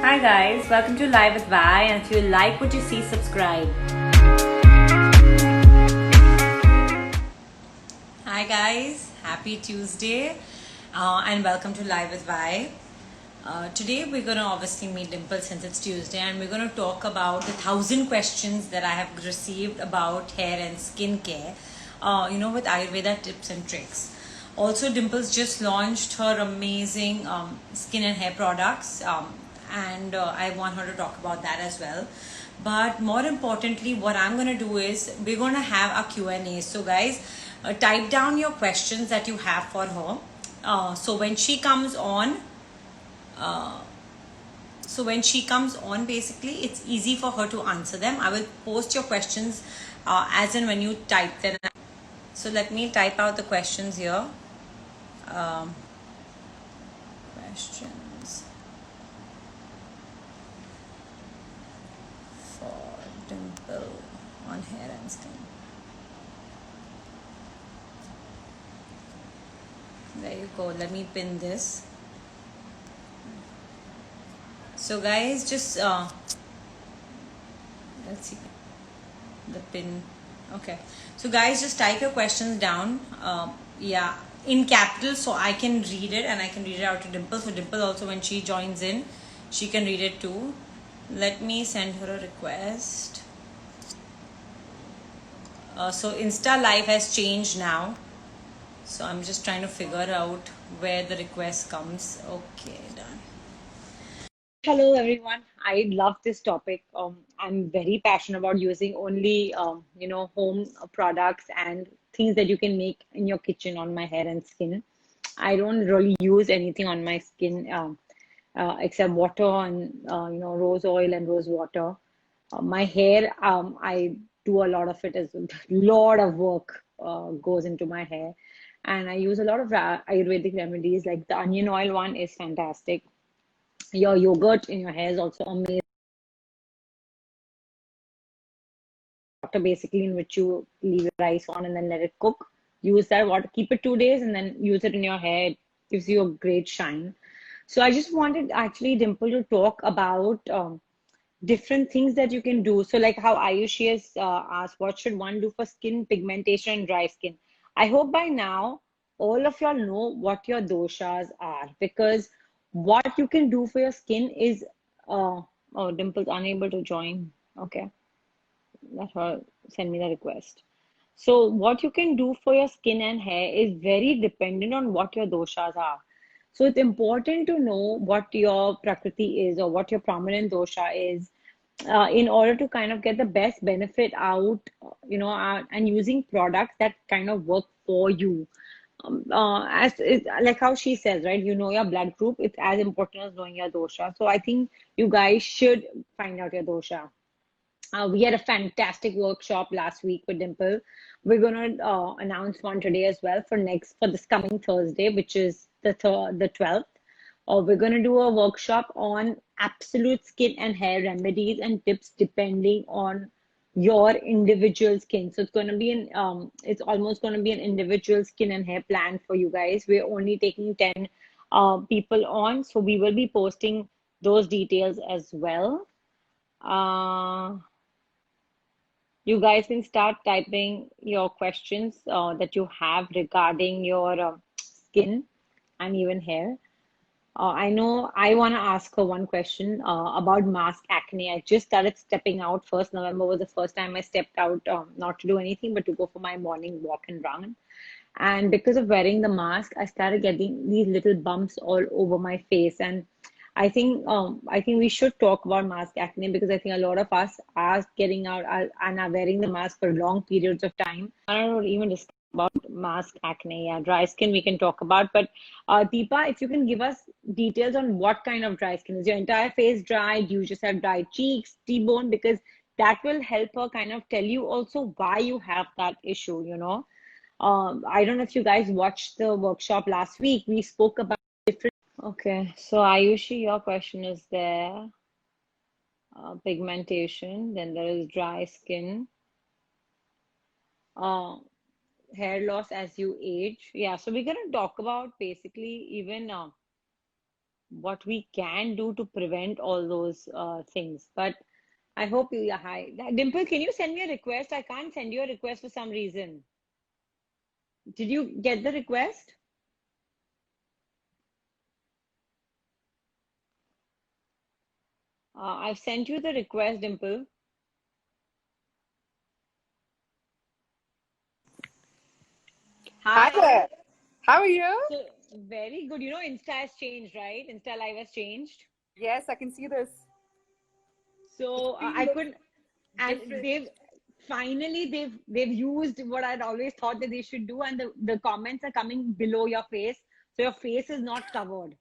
Hi guys, welcome to Live with Vi, and if you like what you see, subscribe. Hi guys, happy Tuesday and welcome to Live with Vi. Today we're going to obviously meet Dimple since it's Tuesday, and we're going to talk about the 1,000 questions that I have received about hair and skincare, with Ayurveda tips and tricks. Also, Dimple's just launched her amazing skin and hair products, and I want her to talk about that as well. But more importantly, what I'm going to do is we're going to have a Q&A. So guys, type down your questions that you have for her. So when she comes on, basically it's easy for her to answer them. I will post your questions as and when you type them. So let me type out the questions here. Questions for Dimple on hair and skin. There you go. Let me pin this. So guys, just let's see the pin. Okay. So guys, just type your questions down. Yeah, in capitals so I can read it and I can read it out to Dimple. So Dimple also, when she joins in, she can read it too. Let me send her a request. So Insta Live has changed now. So I'm just trying to figure out where the request comes. Okay, done. Hello, everyone. I love this topic. I'm very passionate about using only, home products and things that you can make in your kitchen on my hair and skin. I don't really use anything on my skin except water and, rose oil and rose water. My hair, I do a lot of it as a lot of work goes into my hair. And I use a lot of Ayurvedic remedies, like the onion oil one is fantastic. Your yogurt in your hair is also amazing. Water basically in which you leave your rice on and then let it cook. Use that water, keep it 2 days, and then use it in your hair. It gives you a great shine. So I just wanted actually Dimple to talk about different things that you can do. So like how Ayushi has asked, what should one do for skin pigmentation and dry skin? I hope by now all of y'all know what your doshas are, because what you can do for your skin is oh, Dimple's unable to join. Okay, let her send me the request. So what you can do for your skin and hair is very dependent on what your doshas are. So it's important to know what your prakriti is or what your prominent dosha is in order to kind of get the best benefit out, and using products that kind of work for you. As it, like how she says, right? You know your blood group. It's as important as knowing your dosha. So I think you guys should find out your dosha. We had a fantastic workshop last week with Dimple. We're gonna announce one today as well for this coming Thursday, which is the 12th. We're gonna do a workshop on absolute skin and hair remedies and tips depending on your individual skin. So it's almost gonna be an individual skin and hair plan for you guys. We're only taking 10 people on, so we will be posting those details as well. Uh, you guys can start typing your questions that you have regarding your skin and even hair. I know I want to ask her one question about mask acne. I just started stepping out. 1st November was the first time I stepped out, not to do anything, but to go for my morning walk and run. And because of wearing the mask, I started getting these little bumps all over my face. And I think we should talk about mask acne, because I think a lot of us are getting out and are wearing the mask for long periods of time. I don't know even discuss about mask acne. Yeah, dry skin we can talk about. But Deepa, if you can give us details on what kind of dry skin is your entire face dry? Do you just have dry cheeks, T-bone? Because that will help her kind of tell you also why you have that issue. I don't know if you guys watched the workshop last week. We spoke about different. Okay, so Ayushi, your question is there. Pigmentation, then there is dry skin, uh, hair loss as you age. Yeah, so we're gonna talk about basically even what we can do to prevent all those things. But I hope you, yeah, hi. Dimple, can you send me a request? I can't send you a request for some reason. Did you get the request? I've sent you the request, Dimple. Hi Hi. there. How are you? So very good. You know, Insta has changed, right? Insta Live has changed. Yes, I can see this. The So screen I looks could, and different. they've used what I'd always thought that they should do, and the comments are coming below your face, so your face is not covered.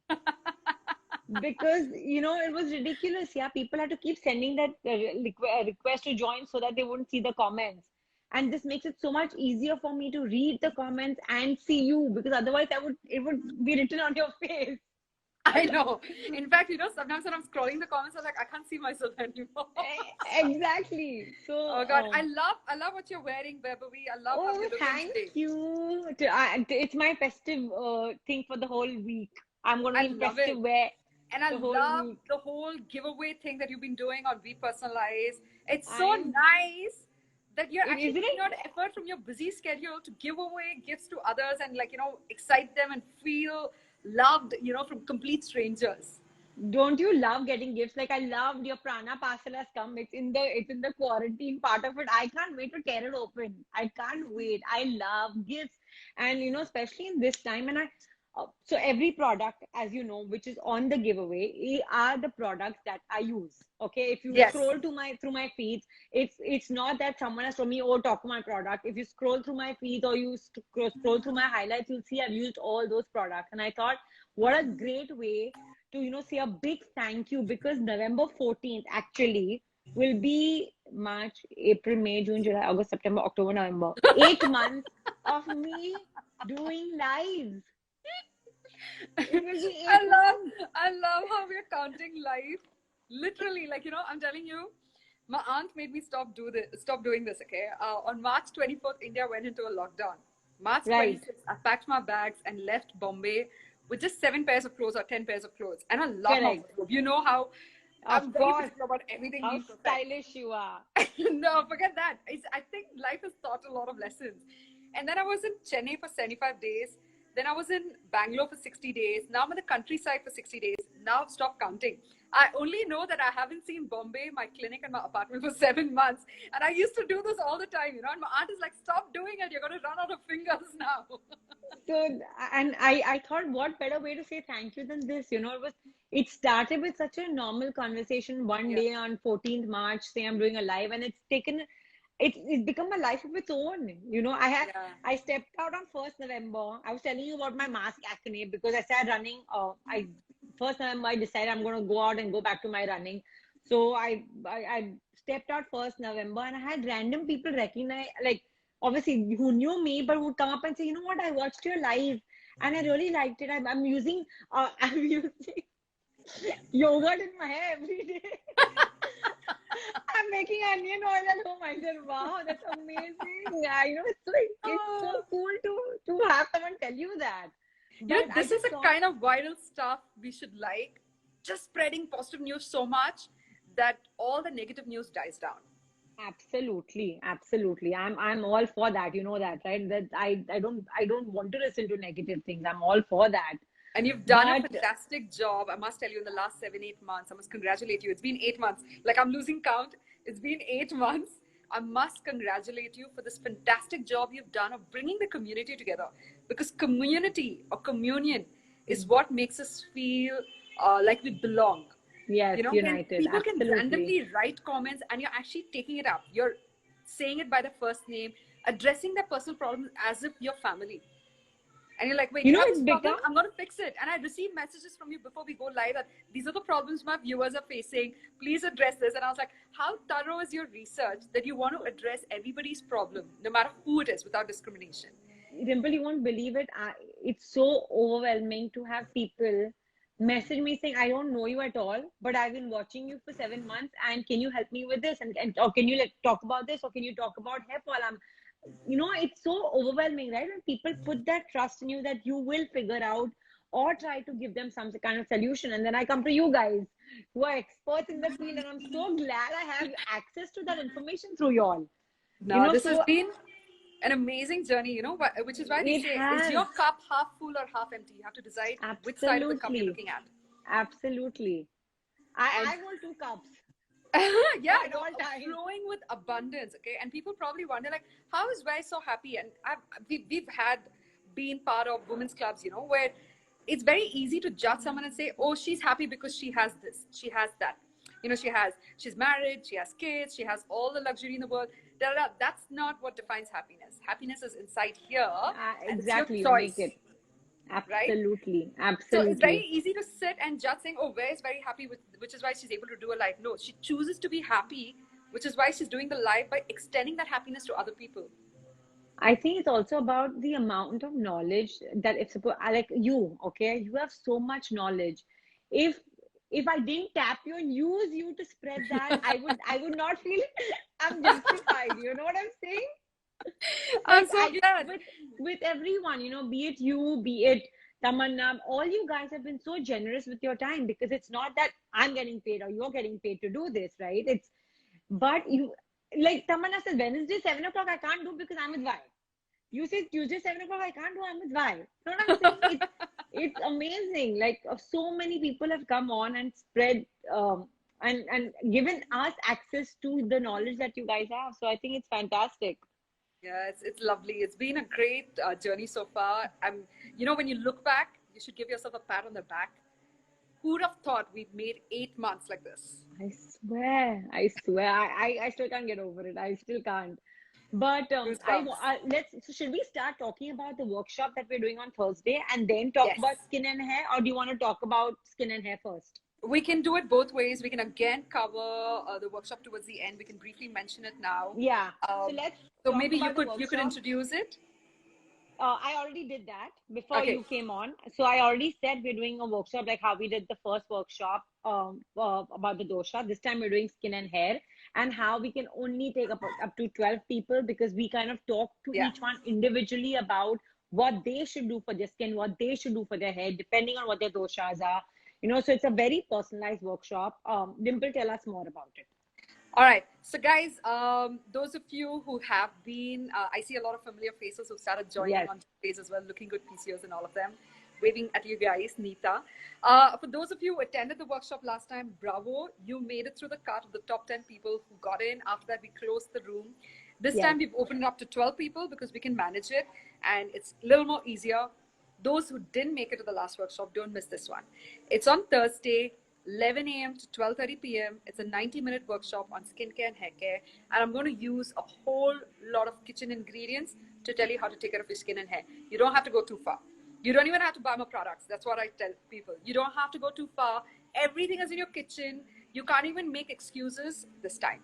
Because it was ridiculous. Yeah, people had to keep sending that request to join so that they wouldn't see the comments, and this makes it so much easier for me to read the comments and see you, because otherwise I would it would be written on your face. I know. In fact, sometimes when I'm scrolling the comments, I'm like, I can't see myself anymore. Exactly. So Oh God, I love what you're wearing, Beverly. I love how oh, you're looking thank today. you. It's my festive thing for the whole week. I'm going to I be in love festive it. wear And I the whole love week. the whole giveaway thing that you've been doing on Be Personalized. It's I so am. nice that you're It actually isn't taking out it. effort from your busy schedule to give away gifts to others and excite them and feel loved, from complete strangers. Don't you love getting gifts? Like I loved your Prana parcel has come. It's in the quarantine part of it. I can't wait to tear it open. I can't wait. I love gifts, and especially in this time. And so every product, as you know, which is on the giveaway, are the products that I use. Okay, if you Yes. scroll to my through my feeds, it's not that someone has told me, oh, talk to my product. If you scroll through my feeds or you scroll through my highlights, you'll see I've used all those products. And I thought, what a great way to say a big thank you, because November 14th actually will be March, April, May, June, July, August, September, October, November. 8 months of me doing lives. It will be I eight love months. I love how we're counting life. Literally, I'm telling you, my aunt made me stop doing this, okay? On March 24th, India went into a lockdown. March Right. 26th, I packed my bags and left Bombay with just 7 pairs of clothes or 10 pairs of clothes and a lot more Correct. wardrobe. You know how I'm Of very course. particular about everything How being perfect. stylish you are. No, forget that. I think life has taught a lot of lessons. And then I was in Chennai for 75 days. Then I was in Bangalore for 60 days. Now I'm in the countryside for 60 days. Now I've stopped counting. I only know that I haven't seen Bombay, my clinic, and my apartment for 7 months. And I used to do this all the time, And my aunt is like, stop doing it. You're going to run out of fingers now. So, and I thought, what better way to say thank you than this? It started with such a normal conversation one Yeah. day on 14th March, say I'm doing a live, and it's become a life of its own. Yeah. I stepped out on 1st November. I was telling you about my mask acne because I started running. I 1st November I decided I'm going to go out and go back to my running. So I stepped out 1st November, and I had random people recognize, like, obviously who knew me, but would come up and say, you know what, I watched your live and I really liked it. I'm using I'm using yogurt in my hair every day. I'm making onion oil at home. I said, wow, that's amazing. Yeah, it's so Oh. cool to have someone tell you that. But I This is just the thought, kind of viral stuff we should like. Just spreading positive news so much that all the negative news dies down. absolutely, absolutely. I'm all for that. You know that, right? That I don't want to listen to negative things. I'm all for that. And you've done a But fantastic job. I must tell you, in the last 7, 8 months, I must congratulate you. It's been 8 months. Like I'm losing count. It's been 8 months. I must congratulate you for this fantastic job you've done of bringing the community together. Because community or communion is what makes us feel like we belong. yes, When united, people can absolutely. randomly write comments and you're actually taking it up, you're saying it by the first name, addressing their personal problems as if you're family. And you're like, wait, you have It's this problem? become I'm going to fix it. And I received messages from you before we go live that these are the problems my viewers are facing. Please address this. And I was like, how thorough is your research that you want to address everybody's problem, no matter who it is, without discrimination? Dimple, you won't believe it. It's so overwhelming to have people message me saying, I don't know you at all, but I've been watching you for 7 months, and can you help me with this? And or can you talk about this? Or can you talk about hair fall? It's so overwhelming, right? When people put that trust in you that you will figure out, or try to give them some kind of solution. And then I come to you guys who are experts in the field, and I'm so glad I have access to that information through y'all. No, this has So been an amazing journey, which is why they it say, is has. your cup half full or half empty? You have to decide which side of the cup you're Absolutely. looking at. Absolutely. And I hold two cups yeah, at all times. flowing with abundance. Okay, and people probably wonder like, how is Wei so happy? And we've had been part of women's clubs, where it's very easy to judge someone and say, oh, she's happy because she has this, she has that. She's married, she has kids, she has all the luxury in the world. Da, da, da. That's not what defines happiness. Happiness is inside here, and it's your Exactly. You make choice, it. right? Absolutely. So it's very Absolutely. easy to sit and judge saying, oh, Where is very happy with, which is why she's able to do a live. No, she chooses to be happy, which is why she's doing the live by extending that happiness to other people. I think it's also about the amount of knowledge that if suppose like you, okay, you have so much knowledge. If if I didn't tap you and use you to spread that, I would not feel I'm justified. You know what I'm saying? I'm Like so I glad. with everyone, be it you, be it Tamanna, all you guys have been so generous with your time, because it's not that I'm getting paid or you're getting paid to do this, right? But you, like Tamanna says, Wednesday 7 o'clock I can't do because I'm with Vi. You say Tuesday 7 o'clock I can't do, I'm with Vi. You know what I'm saying? It's amazing. Like so many people have come on and spread and given us access to the knowledge that you guys have. So I think it's fantastic. Yeah, it's lovely. It's been a great journey so far. When you look back, you should give yourself a pat on the back. Who'd have thought we'd made 8 months like this? I swear, I still can't get over it. I still can't. But Goosebumps. let's. So should we start talking about the workshop that we're doing on Thursday and then talk Yes. about skin and hair, or do you want to talk about skin and hair first? We can do it both ways. We can again cover the workshop towards the end. We can briefly mention it now. Yeah. So Um, let's so talk maybe about the you could workshop. introduce it. I already did that before Okay. you came on. So I already said we're doing a workshop like how we did the first workshop about the dosha. This time we're doing skin and hair, and how we can only take up to 12 people, because we kind of talk to Yeah. each one individually about what they should do for their skin, what they should do for their hair, depending on what their doshas are. So it's a very personalized workshop. Dimple, tell us more about it. All right. So, guys, those of you who have been, I see a lot of familiar faces who started joining Yes. on days as well, looking good PCOs and all of them, waving at you guys, Neeta. For those of you who attended the workshop last time, bravo, you made it through the cut of the top 10 people who got in. After that, we closed the room. This Yes. time, we've opened it up to 12 people because we can manage it and it's a little more easier. Those who didn't make it to the last workshop, don't miss this one. It's on Thursday, 11 a.m. to 12:30 p.m. It's a 90-minute workshop on skincare and hair care, and I'm going to use a whole lot of kitchen ingredients to tell you how to take care of your skin and hair. You don't have to go too far. You don't even have to buy more products. That's what I tell people. You don't have to go too far. Everything is in your kitchen. You can't even make excuses this time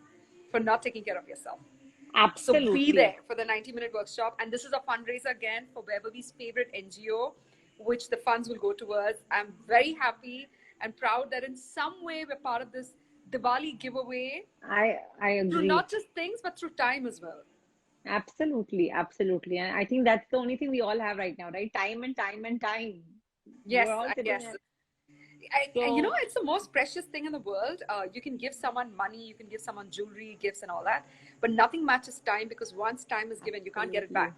for not taking care of yourself. So be Absolutely. there for the 90-minute workshop. And this is a fundraiser again for Beverly's favorite NGO, which the funds will go towards. I'm very happy and proud that in some way we're part of this Diwali giveaway I through agree. not just things, but through time as well. Absolutely, absolutely. And I think that's the only thing we all have right now, right? Time and time and time. Yes, We're all sitting yes. at, And so it's the most precious thing in the world. You can give someone money, you can give someone jewelry, gifts, and all that, but nothing matches time, because once time is given, you can't get it absolutely,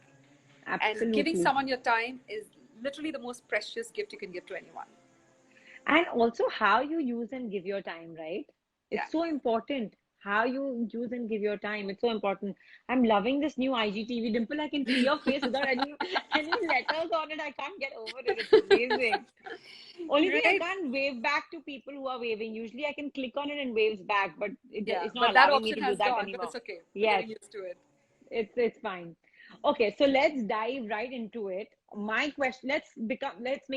back. And giving absolutely. someone your time is literally the most precious gift you can give to anyone. And also how you use and give your time, right? Yeah. It's so important. How you use and give your time. It's so important. I'm loving this new IGTV. Dimple, I can see your face without any letters on it. I can't get over it. It's amazing. Only thing I Great. can't wave back to people who are waving. Usually I can click on it and waves back, but Yeah, it's not but that allowing me option to do has that gone, but anymore. it's okay. We're Yes, getting used to it. it's fine. Okay, so let's dive right into it. My question, let's make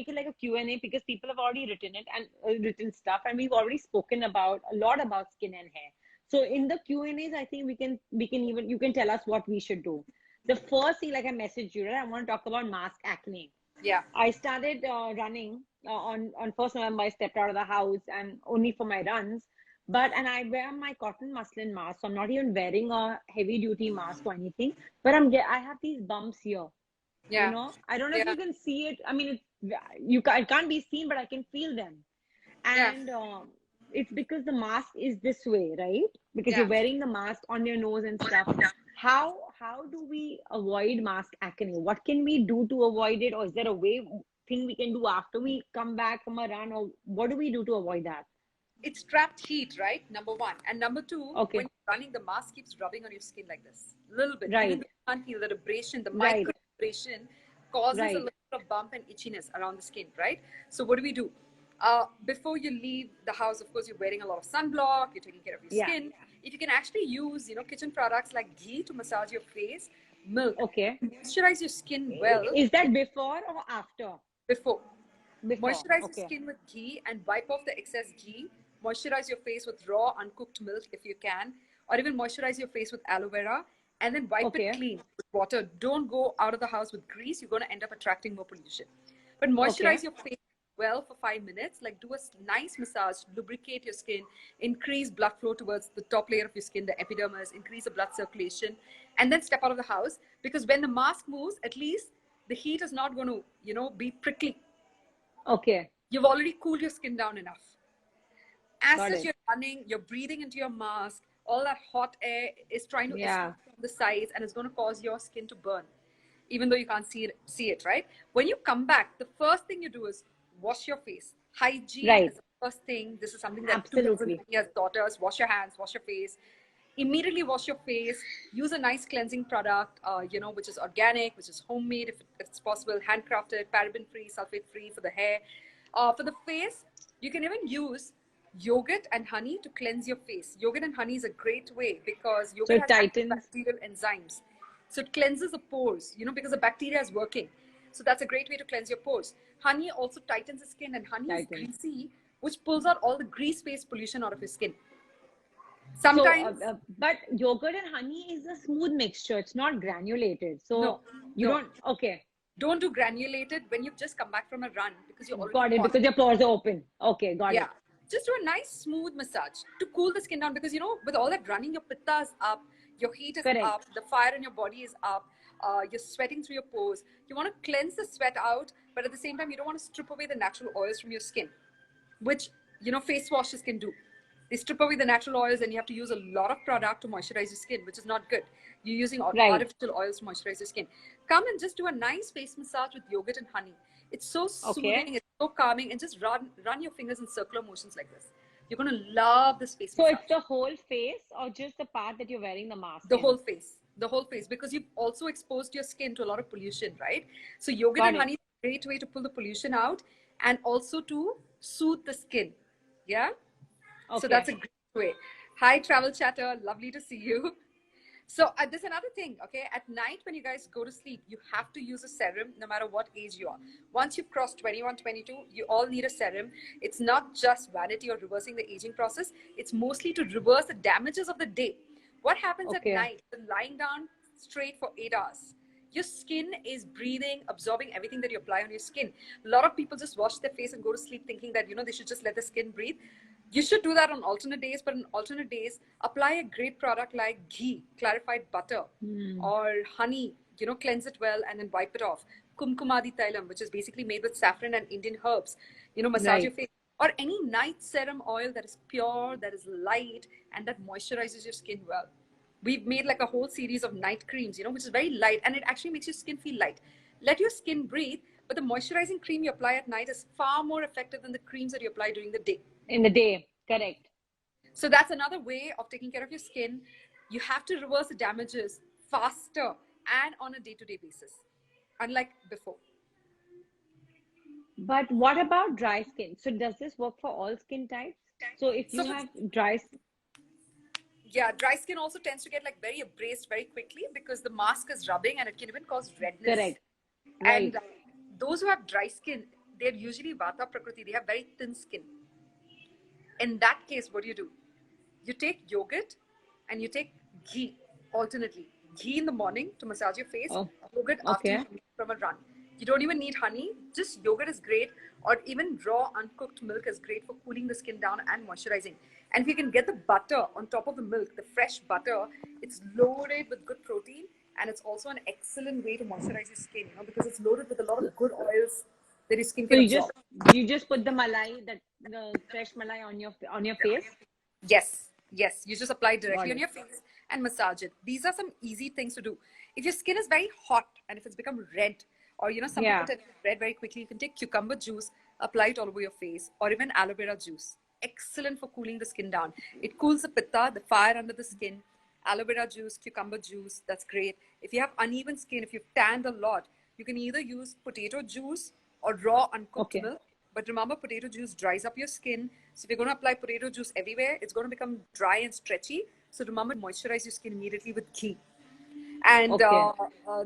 it like a Q&A, because people have already written it and written stuff, and we've already spoken about a lot about skin and hair. So in the Q&As, I think we can even you can tell us what we should do. The first thing, like I messaged you, right? I want to talk about mask acne. Yeah. I started running on 1st November. I stepped out of the house and only for my runs. And I wear my cotton muslin mask, so I'm not even wearing a heavy duty mask or anything. But I have these bumps here. Yeah. I don't know if Yeah. you can see it. I mean, it can't be seen, but I can feel them. Yeah, And it's because the mask is this way, right? Because you're yeah. wearing the mask on your nose and stuff. How do we avoid mask acne? What can we do to avoid it? Or is there a thing we can do after we come back from a run? Or what do we do to avoid that? It's trapped heat, right? Number one. And number two, when Okay, you're running, the mask keeps rubbing on your skin like this. A little bit. Even right, though you can't feel that abrasion, the right, micro abrasion causes a right. little of bump and itchiness around the skin, right? So what do? Before you leave the house, of course, you're wearing a lot of sunblock, you're taking care of your Yeah. skin. If you can actually use, kitchen products like ghee to massage your face, milk, Okay. moisturize your skin well Is that before or after? before. Before. Moisturize your Okay. skin with ghee and wipe off the excess ghee. Moisturize your face with raw, uncooked milk if you can, or even moisturize your face with aloe vera and then wipe it Okay. clean with water. Don't go out of the house with grease. You're going to end up attracting more pollution. But Okay. moisturize your face well for 5 minutes. Like do a nice massage, lubricate your skin, increase blood flow towards the top layer of your skin, the epidermis, increase the blood circulation, and then step out of the house. Because when the mask moves, at least the heat is not going to, be prickly. Okay. You've already cooled your skin down enough. As Got such, it. you're running, you're breathing into your mask, all that hot air is trying to escape Yeah. from the sides and it's going to cause your skin to burn, even though you can't see it, right? When you come back, the first thing you do is wash your face. Hygiene Right. is the first thing. This is something that 2020 Absolutely. has taught us. Wash your hands, wash your face. Immediately wash your face. Use a nice cleansing product, which is organic, which is homemade if it's possible, handcrafted, paraben-free, sulfate-free for the hair. For the face, you can even use yogurt and honey to cleanse your face. Yogurt and honey is a great way because So yogurt it has tightens. antibacterial enzymes. So it cleanses the pores, because the bacteria is working. So that's a great way to cleanse your pores. Honey also tightens the skin, and honey is Tightens. greasy, which pulls out all the grease-based pollution out of your skin. So, Sometimes, but yogurt and honey is a smooth mixture. It's not granulated. no, So you no, don't. Okay. don't do granulated when you've just come back from a run because you're already Got it. hot. Because your pores are open. Okay. Got Yeah. it. Just do a nice smooth massage to cool the skin down because with all that running, your pitta is up, your heat is Correct. up, the fire in your body is up, you're sweating through your pores. You want to cleanse the sweat out, but at the same time, you don't want to strip away the natural oils from your skin, which face washes can do. They strip away the natural oils, and you have to use a lot of product to moisturize your skin, which is not good. You're using Right. artificial oils to moisturize your skin. Come and just do a nice face massage with yogurt and honey. It's so Okay. soothing, it's so calming, and just run your fingers in circular motions like this. You're gonna love this face So it's massage. the whole face or just the part that you're wearing the mask The whole in? face, the whole face, because you've also exposed your skin to a lot of pollution, right? So yogurt Got and it. honey is a great way to pull the pollution out and also to soothe the skin. Yeah. So that's Okay. a great way. Hi, travel chatter. Lovely to see you. So there's another thing, okay? At night when you guys go to sleep, you have to use a serum no matter what age you are. Once you've crossed 21, 22, you all need a serum. It's not just vanity or reversing the aging process. It's mostly to reverse the damages of the day. What happens at Okay. night when lying down straight for 8 hours? Your skin is breathing, absorbing everything that you apply on your skin. A lot of people just wash their face and go to sleep thinking that, they should just let the skin breathe. You should do that on alternate days, but on alternate days, apply a great product like ghee, clarified butter, Hmm. or honey, cleanse it well and then wipe it off. Kumkumadi Thailam, which is basically made with saffron and Indian herbs, massage your Right. face. Or any night serum oil that is pure, that is light, and that moisturizes your skin well. We've made like a whole series of night creams, which is very light and it actually makes your skin feel light. Let your skin breathe, but the moisturizing cream you apply at night is far more effective than the creams that you apply during the day. In the day. Correct. So that's another way of taking care of your skin. You have to reverse the damages faster and on a day-to-day basis, unlike before. But what about dry skin? So does this work for all skin types? So if So you have dry, yeah, dry skin also tends to get like very abrased very quickly because the mask is rubbing and it can even cause redness. correct. And Right. those who have dry skin, they're usually Vata Prakriti. They have very thin skin. In that case, what do? You take yogurt and you take ghee alternately. Ghee in the morning to massage your face, Oh, yogurt after you okay. come from a run. You don't even need honey, just yogurt is great, or even raw uncooked milk is great for cooling the skin down and moisturizing. And if you can get the butter on top of the milk, the fresh butter, it's loaded with good protein and it's also an excellent way to moisturize your skin, because it's loaded with a lot of good oils. that your skin So can absorb. you just put the malai, that the fresh malai on your face. Yes, yes. You just apply it Got directly on it. your face and massage it. These are some easy things to do. If your skin is very hot and if it's become red, or some people Yeah. tend to get red very quickly, you can take cucumber juice, apply it all over your face, or even aloe vera juice. Excellent for cooling the skin down. It cools the pitta, the fire under the skin. Aloe vera juice, cucumber juice, that's great. If you have uneven skin, if you've tanned a lot, you can either use potato juice or raw uncooked Okay. milk. But remember, potato juice dries up your skin. So if you're going to apply potato juice everywhere, it's going to become dry and stretchy. So remember to moisturize your skin immediately with ghee. And Okay.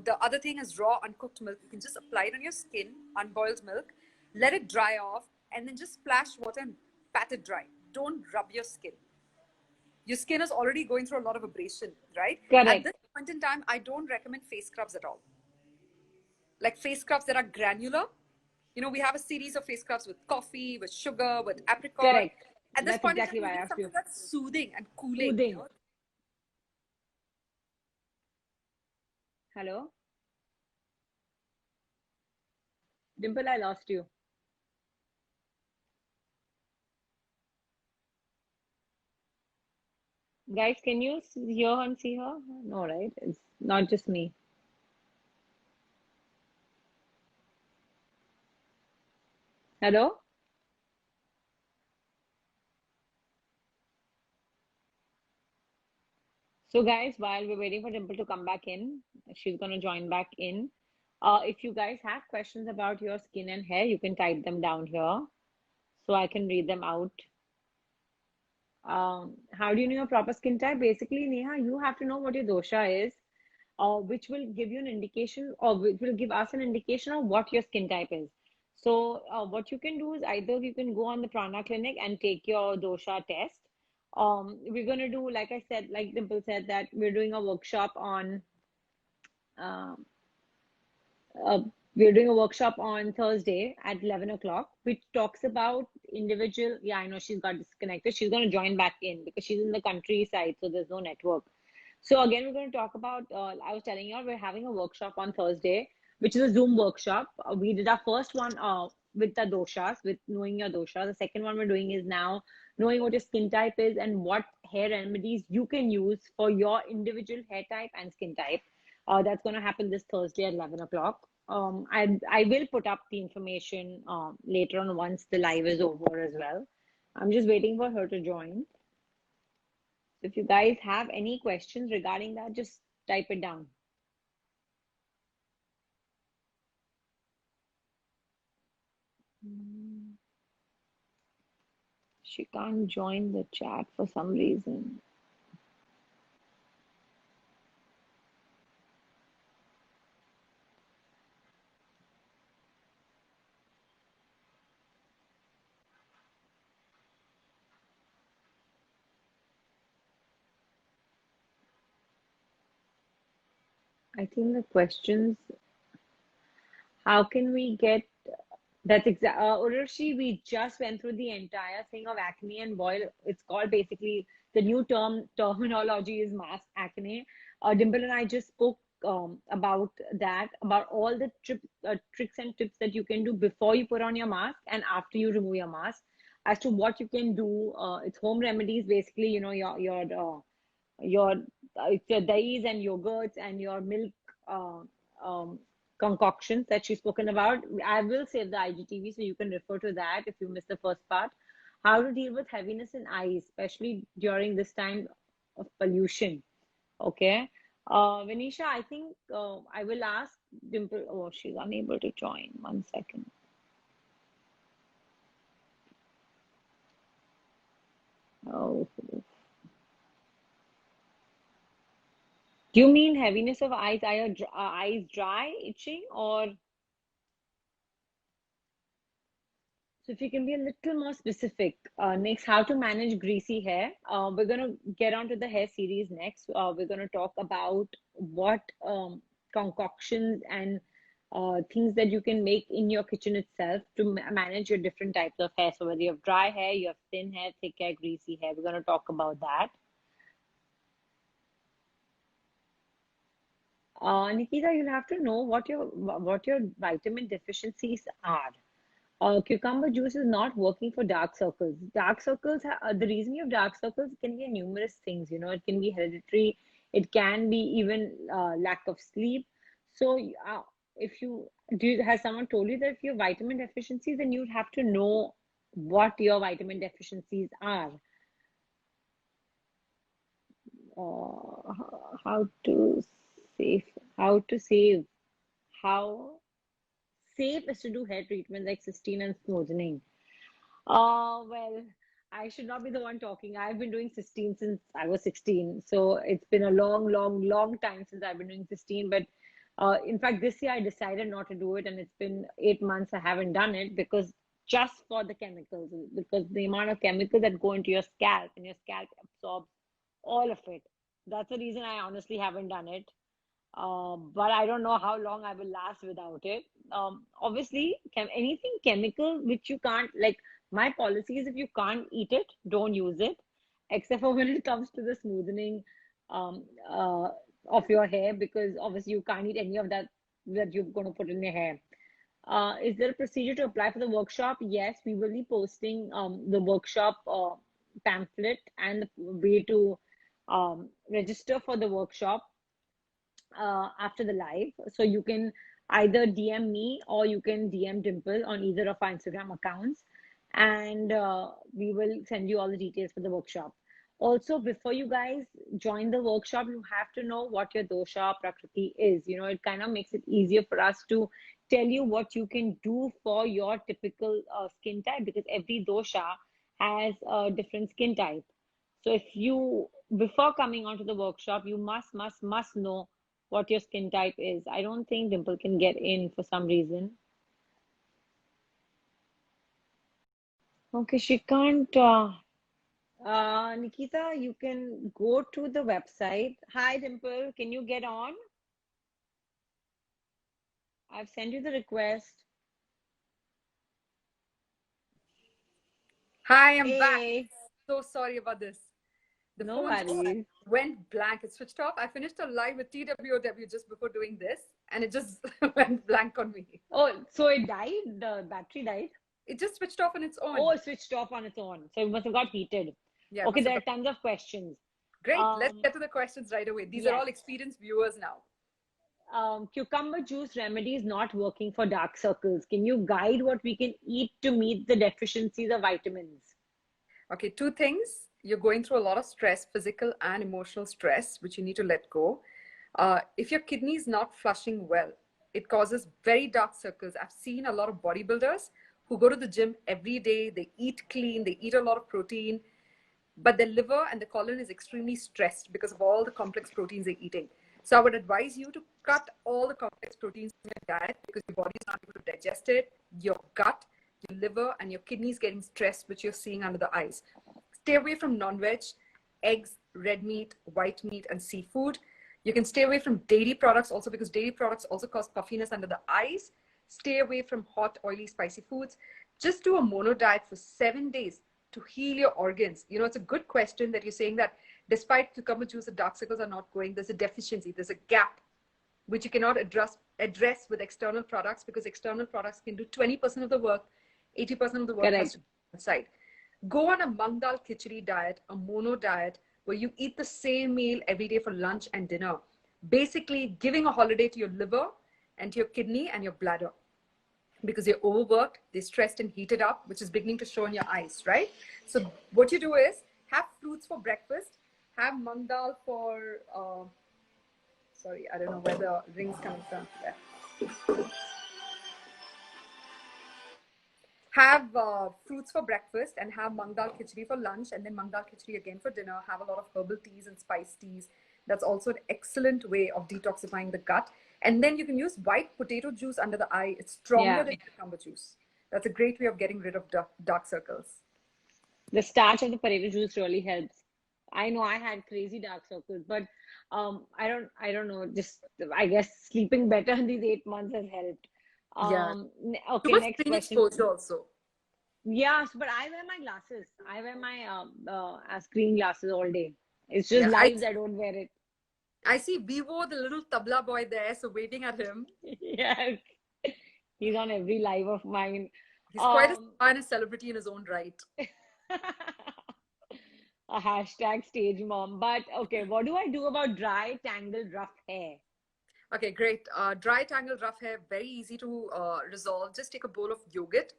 the other thing is raw uncooked milk. You can just apply it on your skin, unboiled milk, let it dry off, and then just splash water and pat it dry. Don't rub your skin. Your skin is already going through a lot of abrasion, right? At Correct. this point in time, I don't recommend face scrubs at all. Like face scrubs that are granular. We have a series of face scrubs with coffee, with sugar, with apricot. Correct. At this That's point in time, exactly we why I need asked something you. that's soothing and cooling. Soothing. Hello? Dimple, I lost you. Guys, can you hear her and see her? No, right? It's not just me. Hello? So, guys, while we're waiting for Dimple to come back in, she's going to join back in. If you guys have questions about your skin and hair, you can type them down here so I can read them out. How do you know your proper skin type? Basically, Neha, you have to know what your dosha is, which will give you an indication, or which will give us an indication of what your skin type is. So, what you can do is either you can go on the Prana clinic and take your dosha test. We're going to do, like I said, like Dimple said, that we're doing a workshop on um uh, we're doing a workshop on Thursday at 11 o'clock, which talks about individual. Yeah, I know she's got disconnected. She's going to join back in because she's in the countryside, so there's no network. So, again, we're going to talk about. I was telling you, all we're having a workshop on Thursday, which is a Zoom workshop. We did our first one with the doshas, with knowing your dosha. The second one we're doing is now knowing what your skin type is and what hair remedies you can use for your individual hair type and skin type. That's going to happen this Thursday at 11 o'clock. I will put up the information later on once the live is over as well. I'm just waiting for her to join. So if you guys have any questions regarding that, just type it down. She can't join the chat for some reason. I think the questions, how can we get that's exact. Urushi, we just went through the entire thing of acne and boil. It's called basically the new terminology is mask acne. Dimple and I just spoke about that, about all the tricks and tips that you can do before you put on your mask and after you remove your mask, as to what you can do. It's home remedies, basically. Your it's your dahis and yogurts and your milk uh, um, concoctions that she's spoken about. I will save the IGTV so you can refer to that if you missed the first part. How to deal with heaviness in eyes, especially during this time of pollution. Okay. Venisha, I think I will ask Dimple. Oh, she's unable to join. 1 second. Oh, do you mean heaviness of eyes? Are your eyes dry, itching, or so if you can be a little more specific, next, how to manage greasy hair. We're going to get onto the hair series next. We're going to talk about what concoctions and things that you can make in your kitchen itself to manage your different types of hair. So whether you have dry hair, you have thin hair, thick hair, greasy hair, we're going to talk about that. Nikita, you'll have to know what your vitamin deficiencies are. Cucumber juice is not working for dark circles. Dark circles, the reason you have dark circles can be numerous things. It can be hereditary, it can be even lack of sleep. So, if you has someone told you that if you have vitamin deficiencies, then you'd have to know what your vitamin deficiencies are. How to save, how to save, how safe is to do hair treatment like cysteine and smoothing. Well, I should not be the one talking. I've been doing cysteine since I was 16. So it's been a long, long, long time since I've been doing cysteine. But in fact, this year I decided not to do it, and it's been 8 months I haven't done it because just for the chemicals, because the amount of chemicals that go into your scalp and your scalp absorbs all of it. That's the reason I honestly haven't done it. But I don't know how long I will last without it. Obviously, anything chemical which you can't, like, my policy is if you can't eat it, don't use it, except for when it comes to the smoothing um, uh, of your hair, because obviously you can't eat any of that you're going to put in your hair. Is there a procedure to apply for the workshop? Yes, we will be posting the workshop pamphlet and the way to register for the workshop after the live. So you can either DM me or you can DM Dimple on either of our Instagram accounts, and we will send you all the details for the workshop. Also, before you guys join the workshop, you have to know what your dosha prakriti is. It kind of makes it easier for us to tell you what you can do for your typical skin type, because every dosha has a different skin type. So if you, before coming onto the workshop, you must know what your skin type is. I don't think Dimple can get in for some reason. Okay, she can't. Nikita, you can go to the website. Hi, Dimple. Can you get on? I've sent you the request. Hi, I'm back. Hey, So sorry about this. The no phone just worries. went blank. It switched off. I finished a live with TWOW just before doing this, and it just went blank on me. Oh, so it died? The battery died? It just switched off on its Oh, own. it switched off on its own. So it must have got heated. Yeah, it Okay, must have there are got tons of questions. great. Let's Um, get to the questions right away. These are yes. all experienced viewers now. Cucumber juice remedy is not working for dark circles. Can you guide what we can eat to meet the deficiencies of vitamins? Okay, two things. You're going through a lot of stress, physical and emotional stress, which you need to let go. If your kidney is not flushing well, it causes very dark circles. I've seen a lot of bodybuilders who go to the gym every day, they eat clean, they eat a lot of protein, but the liver and the colon is extremely stressed because of all the complex proteins they're eating. So I would advise you to cut all the complex proteins from your diet because your body is not able to digest it. Your gut, your liver, and your kidneys getting stressed, which you're seeing under the eyes. Stay away from non-veg, eggs, red meat, white meat, and seafood. You can stay away from dairy products also because dairy products also cause puffiness under the eyes. Stay away from hot, oily, spicy foods. Just do a mono diet for 7 days to heal your organs. It's a good question that you're saying that despite cucumber juice, the dark circles are not going. There's a deficiency, there's a gap which you cannot address with external products because external products can do 20% of the work, 80% of the work has Correct. to be inside. Go on a mung dal khichdi diet, a mono diet, where you eat the same meal every day for lunch and dinner. Basically, giving a holiday to your liver and to your kidney and your bladder because you're overworked, they're stressed and heated up, which is beginning to show in your eyes, right? So what you do is have fruits for breakfast, have mung dal for, sorry, I don't know where the ring's coming from. Yeah. Have fruits for breakfast and have mung dal khichdi for lunch and then mung dal khichdi again for dinner. Have a lot of herbal teas and spice teas. That's also an excellent way of detoxifying the gut. And then you can use white potato juice under the eye. It's stronger Yeah. than cucumber juice. That's a great way of getting rid of dark circles. The starch of the potato juice really helps. I know I had crazy dark circles, but I don't know. Just I guess sleeping better in these 8 months has helped. Yeah. Too Okay, much next screen question. exposure also. Yes, but I wear my glasses. I wear my screen glasses all day. It's just Yeah. lives I don't wear it. I see Vivo, the little tabla boy there, so waving at him. Yes, he's on every live of mine. He's quite a Um, star and a celebrity in his own right. a hashtag stage mom. But okay, what do I do about dry, tangled, rough hair? Okay, great. Dry, tangled, rough hair, very easy to resolve. Just take a bowl of yogurt,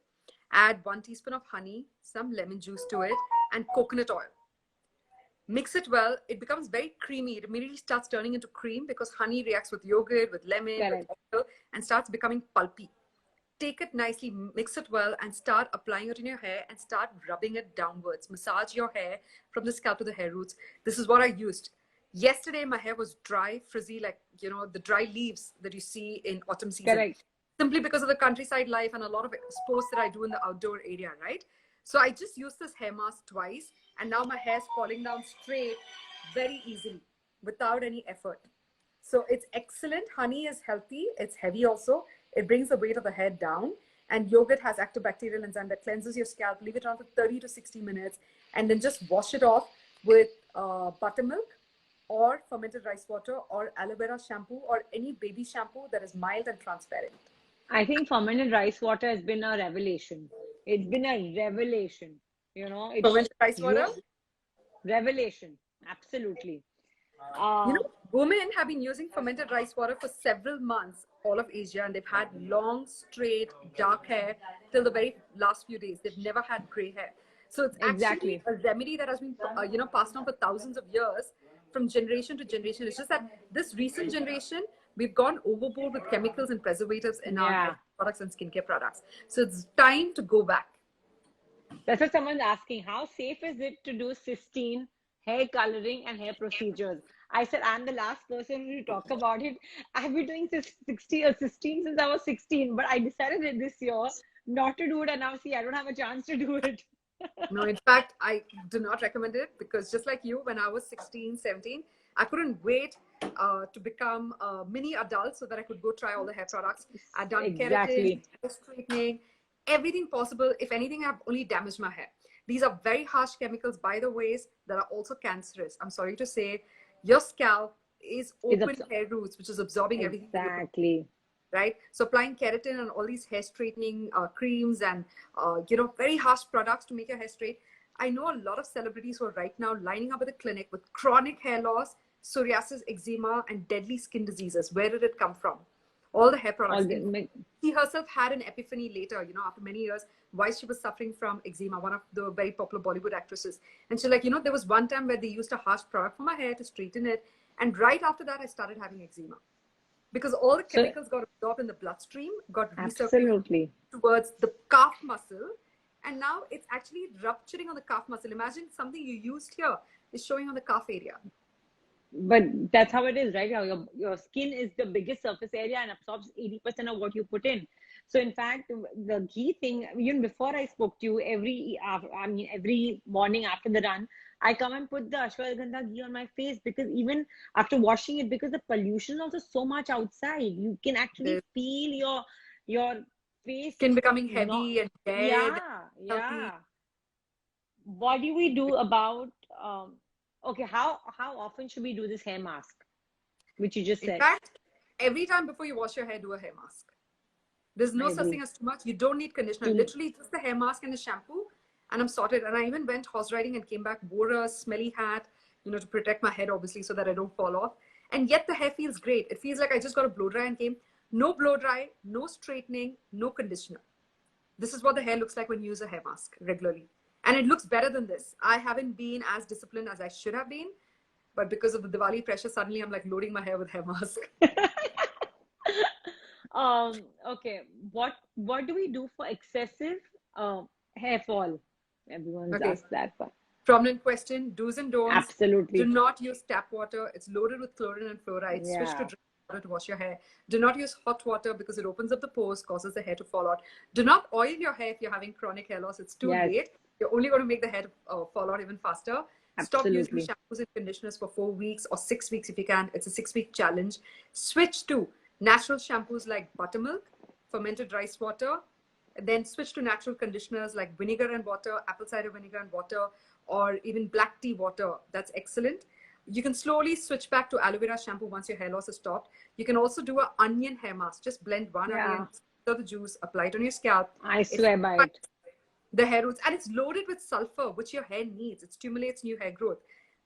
add 1 teaspoon of honey, some lemon juice to it, and coconut oil. Mix it well. It becomes very creamy. It immediately starts turning into cream because honey reacts with yogurt, with lemon, with Correct. oil, and starts becoming pulpy. Take it nicely, mix it well, and start applying it in your hair and start rubbing it downwards. Massage your hair from the scalp to the hair roots. This is what I used. Yesterday, my hair was dry, frizzy, like, the dry leaves that you see in autumn season, Correct. simply because of the countryside life and a lot of sports that I do in the outdoor area, right? So I just used this hair mask twice, and now my hair's falling down straight very easily without any effort. So it's excellent. Honey is healthy. It's heavy also. It brings the weight of the hair down. And yogurt has antibacterial enzyme that cleanses your scalp. Leave it on for 30 to 60 minutes. And then just wash it off with buttermilk or fermented rice water or aloe vera shampoo or any baby shampoo that is mild and transparent. I think fermented rice water has been a revelation. It's been a revelation. It's Fermented rice water. revelation. Absolutely. You Uh, know, women have been using fermented rice water for several months, all of Asia, and they've had long, straight, dark hair till the very last few days. They've never had gray hair. So it's actually exactly. a remedy that has been, passed on for thousands of years from generation to generation. It's just that this recent generation, we've gone overboard with chemicals and preservatives in our hair Yeah. products and skincare products. So it's time to go back. That's what someone's asking. How safe is it to do cysteine, hair coloring, and hair procedures? I said, I'm the last person to talk about it. I've been doing 16 since I was 16, but I decided it this year not to do it. And now, see, I don't have a chance to do it. No, in fact, I do not recommend it because just like you, when I was 16, 17, I couldn't wait to become a mini adult so that I could go try all the hair products. I'd done keratin, Exactly. hair straightening, everything possible. If anything, I've only damaged my hair. These are very harsh chemicals, by the ways, that are also cancerous. I'm sorry to say, your scalp is It's open hair roots, which is absorbing everything that you put, exactly. right? So applying keratin and all these hair straightening creams and very harsh products to make your hair straight. I know a lot of celebrities who are right now lining up at the clinic with chronic hair loss, psoriasis, eczema, and deadly skin diseases. Where did it come from? All the hair All products. the, She herself had an epiphany later, after many years, why she was suffering from eczema, one of the very popular Bollywood actresses. And she's like, there was one time where they used a harsh product for my hair to straighten it. And right after that, I started having eczema because all the so chemicals got absorbed in the bloodstream, got recirculated absolutely. towards the calf muscle, and now it's actually rupturing on the calf muscle. Imagine something you used here is showing on the calf area. But that's how it is, right? How your skin is the biggest surface area and absorbs 80% of what you put in. So in fact, the key thing, even before I spoke to you, every morning after the run, I come and put the ashwagandha ghee on my face because even after washing it, because the pollution is also so much outside, you can actually The feel your face skin becoming not, heavy and dead, yeah, healthy. yeah. What do we do about okay, how often should we do this hair mask, which you just In said? fact, every time before you wash your hair, do a hair mask. There's I no such thing agree. as too much. You don't need conditioner. To Literally, just the hair mask and the shampoo, and I'm sorted. And I even went horse riding and came back, wore a smelly hat, to protect my head, obviously, so that I don't fall off. And yet the hair feels great. It feels like I just got a blow dry and came. No blow dry, no straightening, no conditioner. This is what the hair looks like when you use a hair mask regularly. And it looks better than this. I haven't been as disciplined as I should have been, but because of the Diwali pressure, suddenly I'm like loading my hair with hair mask. okay, what do we do for excessive hair fall? Everyone's Okay. asked that one. Prominent question, do's and don'ts. Do Absolutely. not use tap water. It's loaded with chlorine and fluoride. Switch to Yeah. drinking water to wash your hair. Do not use hot water because it opens up the pores, causes the hair to fall out. Do not oil your hair if you're having chronic hair loss. It's too Yes, late. You're only going to make the hair fall out even faster. Stop using absolutely. shampoos and conditioners for 4 weeks or 6 weeks if you can. It's a 6-week challenge. Switch to natural shampoos like buttermilk, fermented rice water, and then switch to natural conditioners like vinegar and water, apple cider vinegar and water, or even black tea water. That's excellent. You can slowly switch back to aloe vera shampoo once your hair loss is stopped. You can also do an onion hair mask. Just blend one Yeah. onion, out the juice, apply it on your scalp. I It swear by it. the hair roots, and it's loaded with sulfur, which your hair needs. It stimulates new hair growth.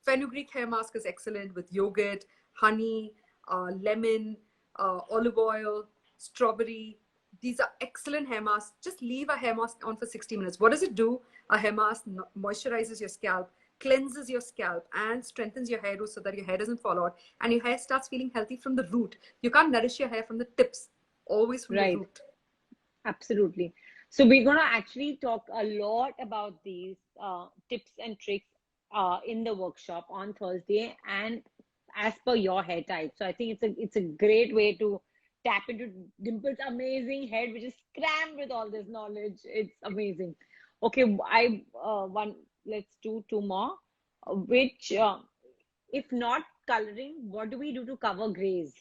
Fenugreek hair mask is excellent with yogurt, honey, lemon, olive oil, strawberry. These are excellent hair masks. Just leave a hair mask on for 60 minutes. What does it do? A hair mask moisturizes your scalp, cleanses your scalp, and strengthens your hair roots so that your hair doesn't fall out and your hair starts feeling healthy from the root. You can't nourish your hair from the tips, always from the Right. root. Absolutely. So we're going to actually talk a lot about these tips and tricks in the workshop on Thursday, and as per your hair type. So I think it's a great way to tap into Dimple's amazing head, which is crammed with all this knowledge. It's amazing. Okay, let's do two more. Which, if not coloring, what do we do to cover grays?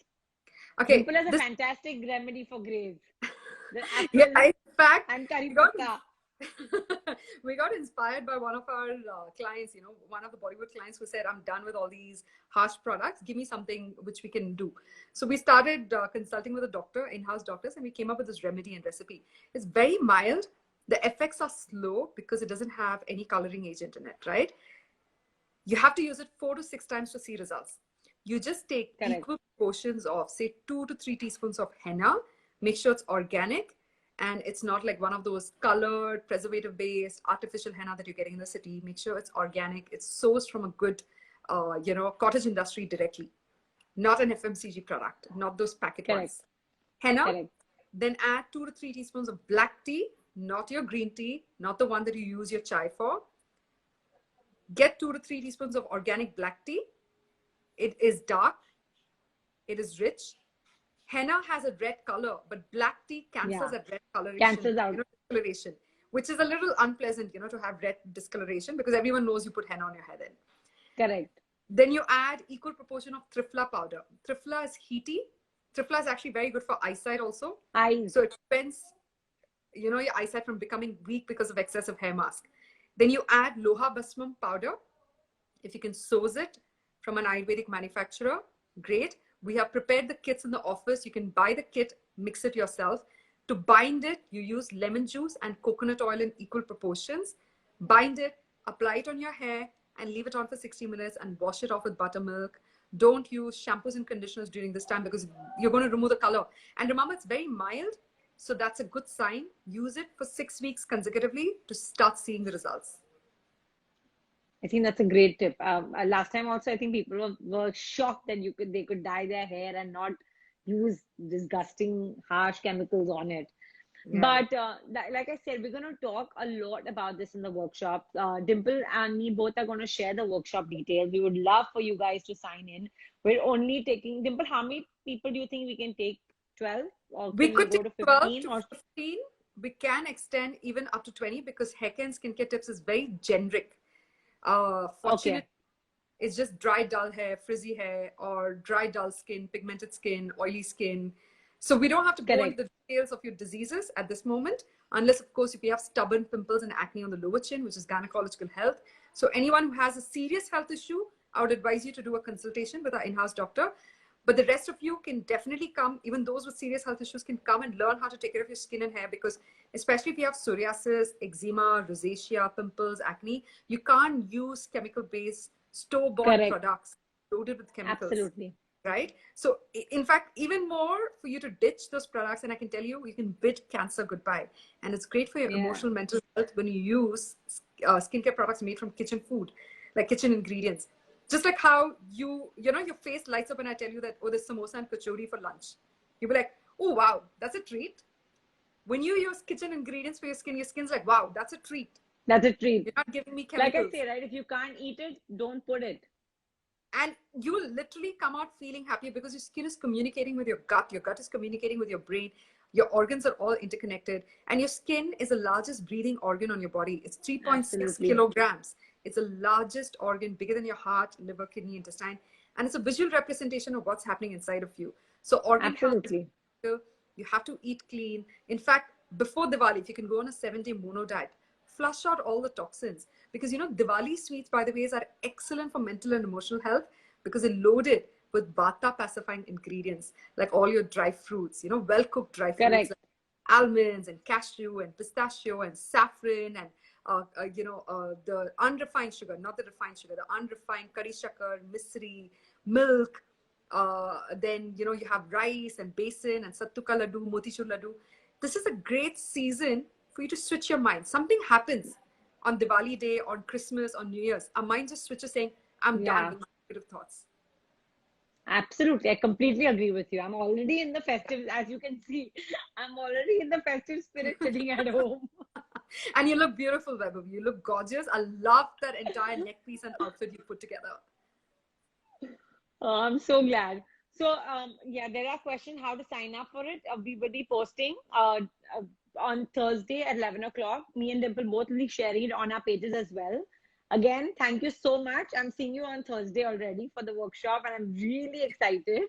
Okay, Dimple has a fantastic remedy for grays. The yeah, apple in fact, and curry we got, patta. we got inspired by one of our clients, one of the Bollywood clients who said, I'm done with all these harsh products. Give me something which we can do. So we started consulting with a doctor, in-house doctors, and we came up with this remedy and recipe. It's very mild. The effects are slow because it doesn't have any coloring agent in it, right? You have to use it 4 to 6 times to see results. You just take Correct. equal portions of, say, 2 to 3 teaspoons of henna. Make sure it's organic and it's not like one of those colored, preservative-based, artificial henna that you're getting in the city. Make sure it's organic. It's sourced from a good, cottage industry directly, not an FMCG product, not those packet Correct. ones. Henna. Correct. Then add 2 to 3 teaspoons of black tea, not your green tea, not the one that you use your chai for. Get 2 to 3 teaspoons of organic black tea. It is dark. It is rich. Henna has a red color, but black tea cancels that red coloration, Cancels out. discoloration, which is a little unpleasant, to have red discoloration because everyone knows you put henna on your head then. Correct. Then you add equal proportion of triphala powder. Triphala is heaty. Triphala is actually very good for eyesight also. Eyes. So it prevents, your eyesight from becoming weak because of excessive hair mask. Then you add loha basmam powder. If you can source it from an Ayurvedic manufacturer, great. We have prepared the kits in the office. You can buy the kit, mix it yourself. To bind it, you use lemon juice and coconut oil in equal proportions. Bind it, apply it on your hair, and leave it on for 60 minutes and wash it off with buttermilk. Don't use shampoos and conditioners during this time because you're going to remove the color. And remember, it's very mild. So that's a good sign. Use it for 6 weeks consecutively to start seeing the results. I think that's a great tip. Last time also, I think people were shocked that they could dye their hair and not use disgusting, harsh chemicals on it. Yeah. But like I said, we're going to talk a lot about this in the workshop. Dimple and me both are going to share the workshop details. We would love for you guys to sign in. We're only taking, Dimple, how many people do you think we can take? 12? Or we can could we go take to 15 12 to 15. We can extend even up to 20 because hair care and skincare tips is very generic. Fortunately, okay. It's just dry, dull hair, frizzy hair, or dry, dull skin, pigmented skin, oily skin. So we don't have to go into the details of your diseases at this moment, unless, of course, if you have stubborn pimples and acne on the lower chin, which is gynecological health. So anyone who has a serious health issue, I would advise you to do a consultation with our in-house doctor. But the rest of you can definitely come, even those with serious health issues can come and learn how to take care of your skin and hair because especially if you have psoriasis, eczema, rosacea, pimples, acne, you can't use chemical-based store-bought products loaded with chemicals. Absolutely. Right? So in fact, even more for you to ditch those products and I can tell you, you can bid cancer goodbye. And it's great for your emotional, mental health when you use skincare products made from kitchen food, like kitchen ingredients. Just like how your face lights up when I tell you that, oh, there's samosa and kachori for lunch. You'll be like, oh, wow, that's a treat. When you use kitchen ingredients for your skin's like, wow, that's a treat. That's a treat. You're not giving me chemicals. Like I say, right, if you can't eat it, don't put it. And you will literally come out feeling happier because your skin is communicating with your gut. Your gut is communicating with your brain. Your organs are all interconnected. And your skin is the largest breathing organ on your body. It's 3.6 kilograms. It's the largest organ, bigger than your heart, liver, kidney, intestine. And it's a visual representation of what's happening inside of you. So organ health, you have to eat clean. In fact, before Diwali, if you can go on a 7-day mono diet, flush out all the toxins. Because, Diwali sweets, by the way, are excellent for mental and emotional health because they're loaded with vata pacifying ingredients, like all your dry fruits, well-cooked dry fruits, like almonds and cashew and pistachio and saffron and the unrefined sugar, not the refined sugar, the unrefined kari shakar, misri, milk. Then you have rice and besan and sattuka laddu, motichur laddu. This is a great season for you to switch your mind. Something happens on Diwali day, on Christmas, on New Year's. Our mind just switches saying, I'm done Yeah. with my negative thoughts. Absolutely, I completely agree with you. I'm already in the festive, as you can see, I'm already in the festive spirit sitting at home. And you look beautiful, Vaibhav. You look gorgeous. I love that entire neck piece and outfit you put together. I'm so glad. So, yeah, there are questions how to sign up for it. We will be posting uh, on Thursday at 11 o'clock. Me and Dimple both will be sharing it on our pages as well. Again, thank you so much. I'm seeing you on Thursday already for the workshop, and I'm really excited.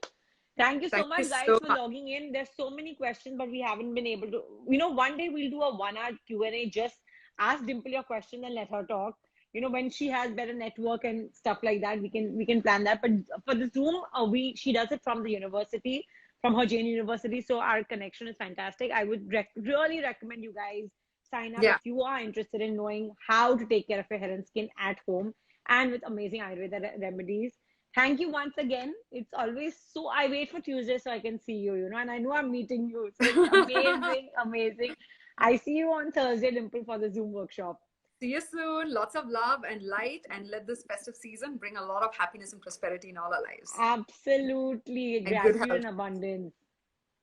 Thank you so Thank you much, guys, so for much. logging in. There's so many questions, but we haven't been able to. One day we'll do a 1 hour Q&A. Just ask Dimple your question and let her talk. When she has better network and stuff like that, we can plan that. But for the Zoom, we she does it from the university, from her Jane University, so our connection is fantastic. I would really recommend you guys sign up Yeah. if you are interested in knowing how to take care of your hair and skin at home and with amazing Ayurveda remedies. Thank you once again. It's always so I wait for Tuesday so I can see you, and I know I'm meeting you. So it's amazing, amazing. I see you on Thursday, Dimple, for the Zoom workshop. See you soon. Lots of love and light, and let this festive season bring a lot of happiness and prosperity in all our lives. Absolutely. And good Gratitude health. and abundance.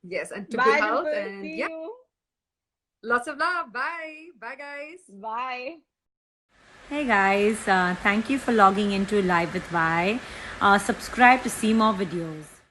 Yes, and to good Bye, health. Dimple. And See yeah, you. lots of love. Bye. Bye, guys. Bye. Hey guys, thank you for logging into Live with Vi. Subscribe to see more videos.